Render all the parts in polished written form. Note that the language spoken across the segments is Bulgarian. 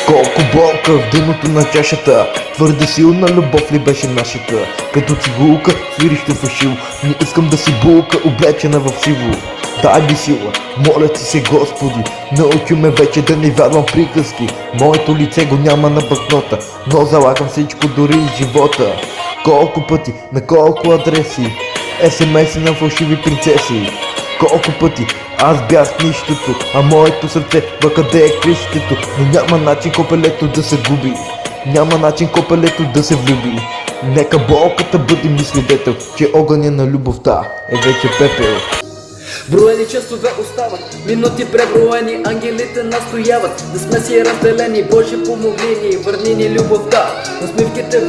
Колко болка в дъното на чашата, твърде силна любов ли беше нашата? Като цигулка, свирищо фашил, не искам да си булка, облечена в сиво. Дай ми сила, моля ти се Господи, научи ме вече да не вярвам приказки. Моето лице го няма на банкнота, но залагам всичко, дори и живота. Колко пъти, на колко адреси, СМС на фалшиви принцеси. Колко пъти аз бях нищото, а моето сърце къде е крището. Но няма начин копелето да се губи, няма начин копелето да се влюби. Нека болката бъде ми свидетел, че огъня на любовта е вече пепел. Броени часове остават, минути преброени, ангелите настояват да сме си разделени. Боже, помогни ни, върни ни любовта, усмивките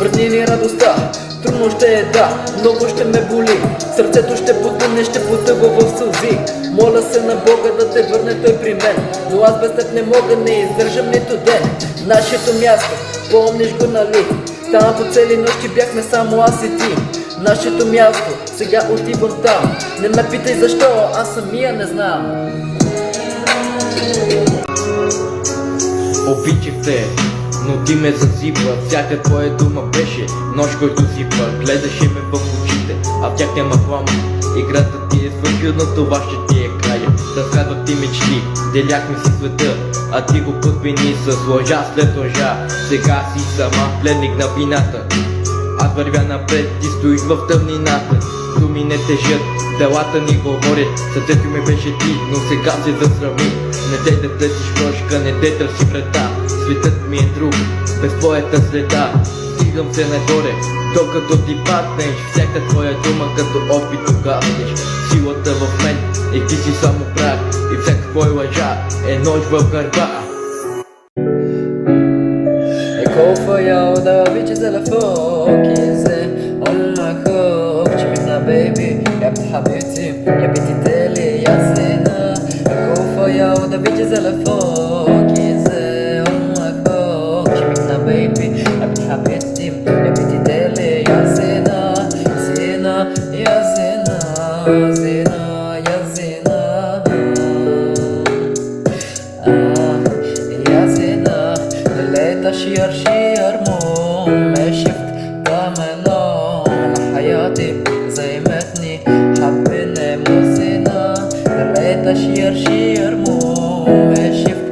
върни ни радостта. Трудно ще е, да, много ще ме боли, сърцето ще потъне, ще потъва в сълзи. Моля се на Бога да те върне той при мен, но аз без теб не мога, не издържам нито ден. Нашето място, помниш го нали? Там по цели нощи бяхме само аз и ти. Нашето място, сега отивам там. Не ме питай защо, аз самия не знам. Обичах те, но ти ме засипа. Всяка твоя дума беше нощ, който сипа. Гледаше ме в очите, а в тях няма пламен. Играта ти е свършила, но това ще ти е края. Разказвах ти мечти, деляхме си света, а ти го подмени с лъжа след лъжа. Сега си сама пленник на вината. Аз вървя напред, ти стоиш в тъмнината. Думи не тежат, делата ни говорят. Сърцето ми беше ти, но сега се засрами. Не дей да търсиш прошка, не дей търси врата. Светът ми е друг, без твоята следа. Стигам се нагоре, докато ти паднеш. Всяка твоя дума като опит угаснеш. Силата в мен и ти си само прах. И всяка твоя лъжа е нож в гърба. Koffer jag där bitches eller فوكيزة الله خوف شبكنا baby يا بنت حبيبتي يا بنتي تالي يا زينة. Koffer jag där bitches eller فوكيزة الله خوف شبكنا baby يا بنت حبيبتي يا بنتي تالي يا زينة. زينة يا زينة زينة يا زينة يا زينة. ليلة شير مو ما شفت كاملة على حياتي زي متني حبينا موسينا. ليلة شير مو ما شفت